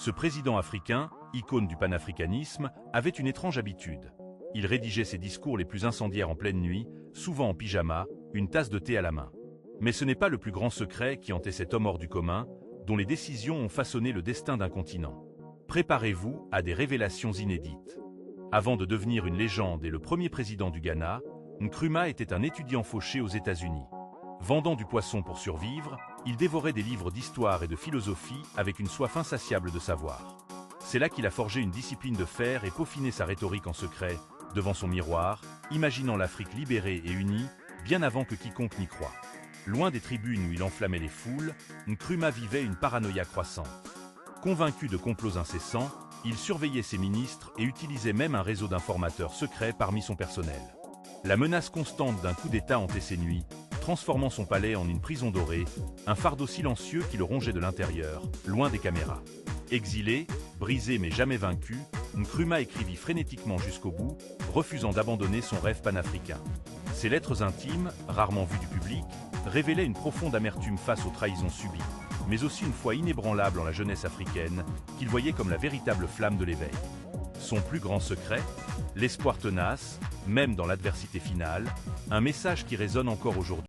Ce président africain, icône du panafricanisme, avait une étrange habitude. Il rédigeait ses discours les plus incendiaires en pleine nuit, souvent en pyjama, une tasse de thé à la main. Mais ce n'est pas le plus grand secret qui hantait cet homme hors du commun, dont les décisions ont façonné le destin d'un continent. Préparez-vous à des révélations inédites. Avant de devenir une légende et le premier président du Ghana, Nkrumah était un étudiant fauché aux États-Unis. Vendant du poisson pour survivre, il dévorait des livres d'histoire et de philosophie avec une soif insatiable de savoir. C'est là qu'il a forgé une discipline de fer et peaufiné sa rhétorique en secret, devant son miroir, imaginant l'Afrique libérée et unie, bien avant que quiconque n'y croie. Loin des tribunes où il enflammait les foules, Nkrumah vivait une paranoïa croissante. Convaincu de complots incessants, il surveillait ses ministres et utilisait même un réseau d'informateurs secrets parmi son personnel. La menace constante d'un coup d'État hantait ses nuits, transformant son palais en une prison dorée, un fardeau silencieux qui le rongeait de l'intérieur, loin des caméras. Exilé, brisé mais jamais vaincu, Nkrumah écrivit frénétiquement jusqu'au bout, refusant d'abandonner son rêve panafricain. Ses lettres intimes, rarement vues du public, révélaient une profonde amertume face aux trahisons subies, mais aussi une foi inébranlable en la jeunesse africaine, qu'il voyait comme la véritable flamme de l'éveil. Son plus grand secret, l'espoir tenace, même dans l'adversité finale, un message qui résonne encore aujourd'hui.